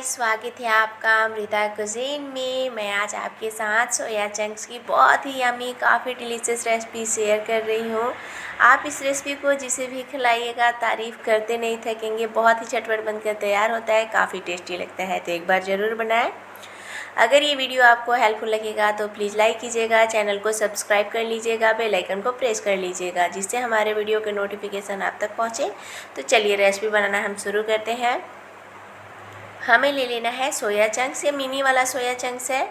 स्वागत है आपका अमृता कुज़ीन में। मैं आज आपके साथ सोया चंक्स की बहुत ही यम्मी काफ़ी डिलीशियस रेसिपी शेयर कर रही हूँ। आप इस रेसिपी को जिसे भी खिलाइएगा तारीफ़ करते नहीं थकेंगे। बहुत ही झटपट बनकर तैयार होता है, काफ़ी टेस्टी लगता है, तो एक बार ज़रूर बनाएं। अगर ये वीडियो आपको हेल्पफुल लगेगा तो प्लीज़ लाइक कीजिएगा, चैनल को सब्सक्राइब कर लीजिएगा, बेल आइकन को प्रेस कर लीजिएगा जिससे हमारे वीडियो के नोटिफिकेशन आप तक पहुँचे। तो चलिए रेसिपी बनाना हम शुरू करते हैं। हमें ले लेना है सोया चंक्स। ये मिनी वाला सोया चंक्स है,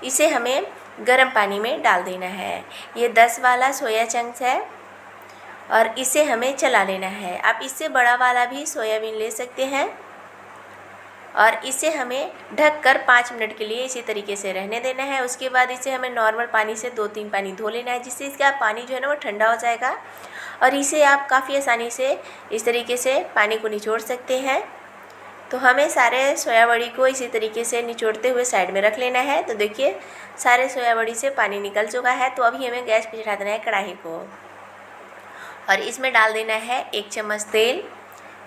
इसे हमें गर्म पानी में डाल देना है। ये 10 वाला सोया चंक्स है और इसे हमें चला लेना है। आप इससे बड़ा वाला भी सोयाबीन ले सकते हैं और इसे हमें ढककर 5 मिनट के लिए इसी तरीके से रहने देना है। उसके बाद इसे हमें नॉर्मल पानी से 2-3 पानी धो लेना है, जिससे इसका पानी जो है ना वो ठंडा हो जाएगा और इसे आप काफ़ी आसानी से इस तरीके से पानी को निचोड़ सकते हैं। तो हमें सारे सोया बड़ी को इसी तरीके से निचोड़ते हुए साइड में रख लेना है। तो देखिए सारे सोया बड़ी से पानी निकल चुका है। तो अभी हमें गैस पे चढ़ा देना है कढ़ाई को और इसमें डाल देना है 1 चम्मच तेल।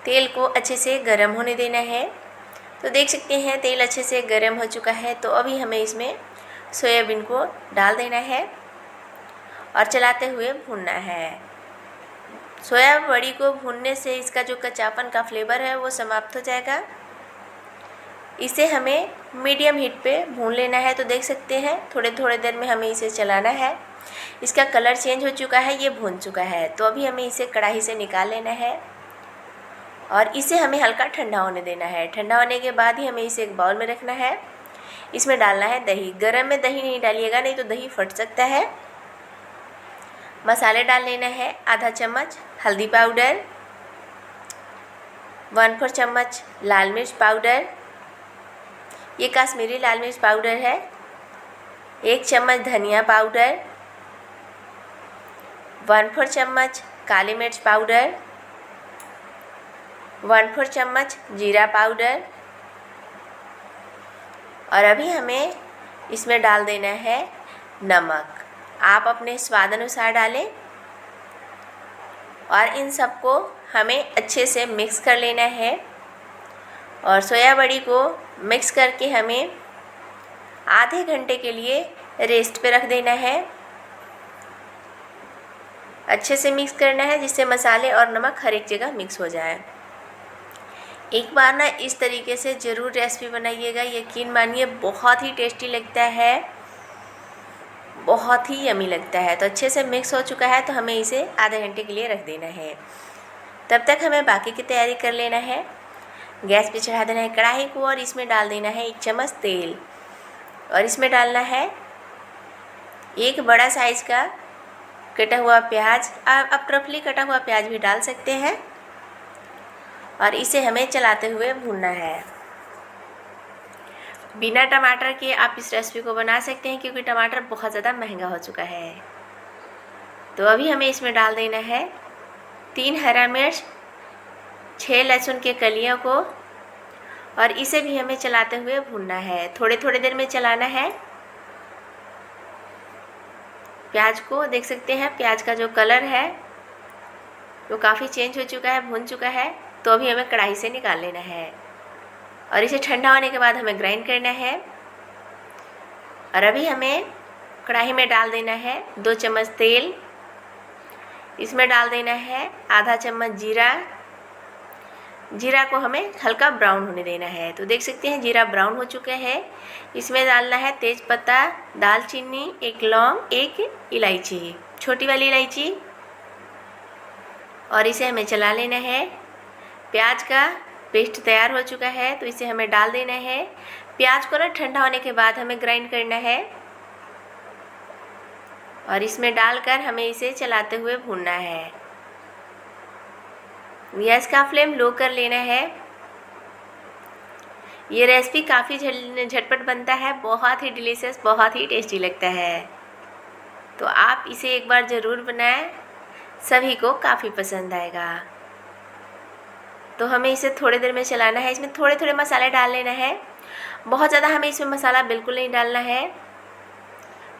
तेल को अच्छे से गर्म होने देना है। तो देख सकते हैं तेल अच्छे से गर्म हो चुका है। तो अभी हमें इसमें सोयाबीन को डाल देना है और चलाते हुए भूनना है। सोया बड़ी को भूनने से इसका जो कच्चापन का फ्लेवर है वो समाप्त हो जाएगा। इसे हमें मीडियम हीट पे भून लेना है। तो देख सकते हैं थोड़े देर में हमें इसे चलाना है। इसका कलर चेंज हो चुका है, ये भून चुका है। तो अभी हमें इसे कढ़ाई से निकाल लेना है और इसे हमें हल्का ठंडा होने देना है। ठंडा होने के बाद ही हमें इसे एक बाउल में रखना है। इसमें डालना है दही। गरम में दही नहीं डालिएगा, नहीं तो दही फट सकता है। मसाले डाल लेना है आधा चम्मच हल्दी पाउडर, 1/4 चम्मच लाल मिर्च पाउडर, ये कश्मीरी लाल मिर्च पाउडर है, 1 चम्मच धनिया पाउडर, 1/4 चम्मच काली मिर्च पाउडर, 1/4 चम्मच जीरा पाउडर और अभी हमें इसमें डाल देना है नमक। आप अपने स्वाद अनुसार डालें और इन सबको हमें अच्छे से मिक्स कर लेना है और सोया बड़ी को मिक्स करके हमें आधे घंटे के लिए रेस्ट पे रख देना है। अच्छे से मिक्स करना है जिससे मसाले और नमक हर एक जगह मिक्स हो जाए। एक बार ना इस तरीके से ज़रूर रेसिपी बनाइएगा, यकीन मानिए बहुत ही टेस्टी लगता है, बहुत ही यमी लगता है। तो अच्छे से मिक्स हो चुका है, तो हमें इसे आधे घंटे के लिए रख देना है। तब तक हमें बाकी की तैयारी कर लेना है। गैस पे चढ़ा देना है कढ़ाई को और इसमें डाल देना है 1 चम्मच तेल और इसमें डालना है एक बड़ा साइज़ का कटा हुआ प्याज। आप रफली कटा हुआ प्याज भी डाल सकते हैं और इसे हमें चलाते हुए भूनना है। बिना टमाटर के आप इस रेसिपी को बना सकते हैं, क्योंकि टमाटर बहुत ज़्यादा महंगा हो चुका है। तो अभी हमें इसमें डाल देना है 3 हरा मिर्च, 6 लहसुन के कलियों को और इसे भी हमें चलाते हुए भूनना है। थोड़े देर में चलाना है। प्याज को देख सकते हैं, प्याज का जो कलर है वो काफ़ी चेंज हो चुका है, भून चुका है। तो अभी हमें कढ़ाई से निकाल लेना है और इसे ठंडा होने के बाद हमें ग्राइंड करना है। और अभी हमें कढ़ाई में डाल देना है 2 चम्मच तेल। इसमें डाल देना है आधा चम्मच जीरा। जीरा को हमें हल्का ब्राउन होने देना है। तो देख सकते हैं जीरा ब्राउन हो चुका है। इसमें डालना है तेज़पत्ता, दालचीनी, 1 लौंग, 1 इलायची, छोटी वाली इलायची और इसे हमें चला लेना है। प्याज का पेस्ट तैयार हो चुका है, तो इसे हमें डाल देना है। प्याज को ना ठंडा होने के बाद हमें ग्राइंड करना है और इसमें डालकर हमें इसे चलाते हुए भूनना है। गैस का फ्लेम लो कर लेना है। ये रेसिपी काफ़ी झटपट बनता है, बहुत ही डिलीशियस, बहुत ही टेस्टी लगता है। तो आप इसे एक बार ज़रूर बनाएं, सभी को काफ़ी पसंद आएगा। तो हमें इसे थोड़ी देर में चलाना है। इसमें थोड़े मसाले डाल लेना है। बहुत ज़्यादा हमें इसमें मसाला बिल्कुल नहीं डालना है,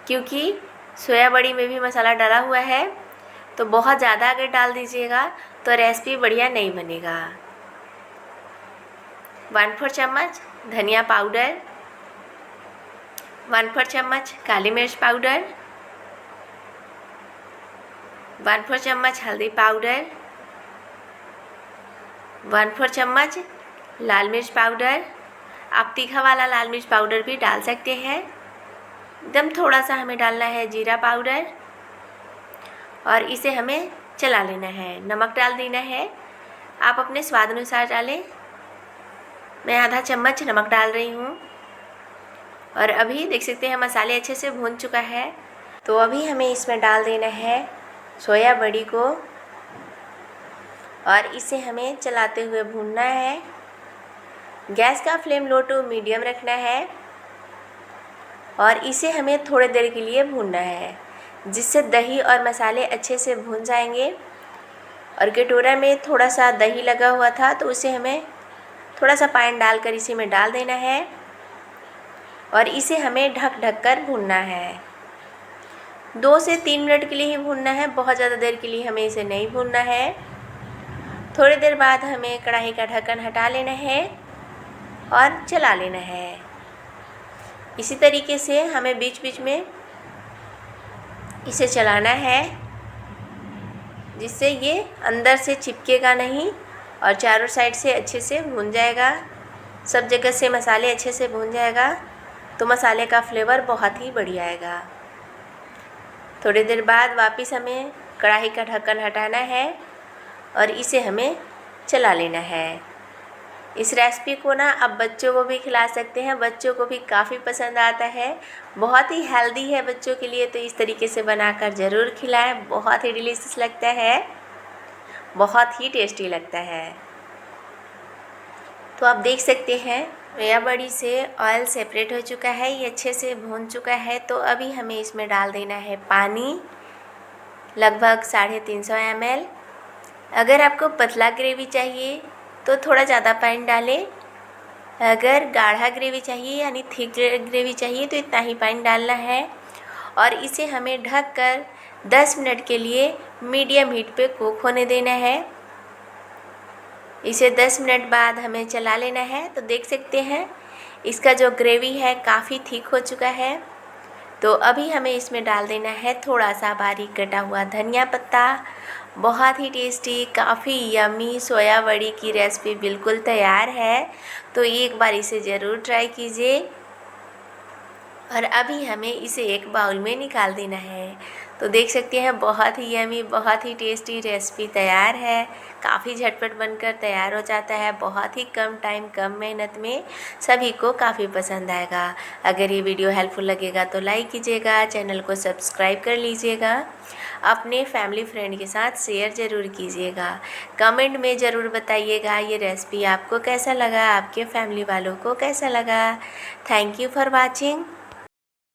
क्योंकि सोया बड़ी में भी मसाला डाला हुआ है। तो बहुत ज़्यादा अगर डाल दीजिएगा तो रेसिपी बढ़िया नहीं बनेगा। 1/4 चम्मच धनिया पाउडर, 1/4 चम्मच काली मिर्च पाउडर, 1/4 चम्मच हल्दी पाउडर, 1/4 चम्मच लाल मिर्च पाउडर। आप तीखा वाला लाल मिर्च पाउडर भी डाल सकते हैं। एकदम थोड़ा सा हमें डालना है जीरा पाउडर और इसे हमें चला लेना है। नमक डाल देना है, आप अपने स्वाद अनुसार डालें। मैं आधा चम्मच नमक डाल रही हूँ। और अभी देख सकते हैं मसाले अच्छे से भून चुका है। तो अभी हमें इसमें डाल देना है सोया बड़ी को और इसे हमें चलाते हुए भूनना है। गैस का फ्लेम लो टू मीडियम रखना है और इसे हमें थोड़ी देर के लिए भूनना है, जिससे दही और मसाले अच्छे से भून जाएंगे। और कटोरा में थोड़ा सा दही लगा हुआ था तो उसे हमें थोड़ा सा पानी डालकर इसी में डाल देना है और इसे हमें ढक कर भूनना है। 2 से 3 मिनट के लिए ही भूनना है, बहुत ज़्यादा देर के लिए हमें इसे नहीं भूनना है। थोड़ी देर बाद हमें कढ़ाई का ढक्कन हटा लेना है और चला लेना है। इसी तरीके से हमें बीच बीच में इसे चलाना है, जिससे ये अंदर से चिपकेगा नहीं और चारों साइड से अच्छे से भून जाएगा। सब जगह से मसाले अच्छे से भून जाएगा तो मसाले का फ्लेवर बहुत ही बढ़िया आएगा। थोड़ी देर बाद वापस हमें कढ़ाई का ढक्कन हटाना है और इसे हमें चला लेना है। इस रेसिपी को ना आप बच्चों को भी खिला सकते हैं, बच्चों को भी काफ़ी पसंद आता है। बहुत ही हेल्दी है बच्चों के लिए, तो इस तरीके से बनाकर ज़रूर खिलाएं। बहुत ही डिलीशियस लगता है, बहुत ही टेस्टी लगता है। तो आप देख सकते हैं सोया बड़ी से ऑयल सेपरेट हो चुका है, ये अच्छे से भून चुका है। तो अभी हमें इसमें डाल देना है पानी, लगभग 350 ml। अगर आपको पतला ग्रेवी चाहिए तो थोड़ा ज़्यादा पानी डालें। अगर गाढ़ा ग्रेवी चाहिए यानी थिक ग्रेवी चाहिए तो इतना ही पानी डालना है। और इसे हमें ढककर 10 मिनट के लिए मीडियम हीट पे कुक होने देना है। इसे 10 मिनट बाद हमें चला लेना है। तो देख सकते हैं इसका जो ग्रेवी है काफ़ी थिक हो चुका है। तो अभी हमें इसमें डाल देना है थोड़ा सा बारीक कटा हुआ धनिया पत्ता। बहुत ही टेस्टी, काफ़ी यमी सोया बड़ी की रेसिपी बिल्कुल तैयार है। तो एक बार इसे ज़रूर ट्राई कीजिए। और अभी हमें इसे एक बाउल में निकाल देना है। तो देख सकते हैं बहुत ही यमी, बहुत ही टेस्टी रेसिपी तैयार है। काफ़ी झटपट बनकर तैयार हो जाता है, बहुत ही कम टाइम कम मेहनत में सभी को काफ़ी पसंद आएगा। अगर ये वीडियो हेल्पफुल लगेगा तो लाइक कीजिएगा, चैनल को सब्सक्राइब कर लीजिएगा, अपने फैमिली फ्रेंड के साथ शेयर ज़रूर कीजिएगा। कमेंट में ज़रूर बताइएगा ये रेसिपी आपको कैसा लगा, आपके फैमिली वालों को कैसा लगा। Thank you for watching.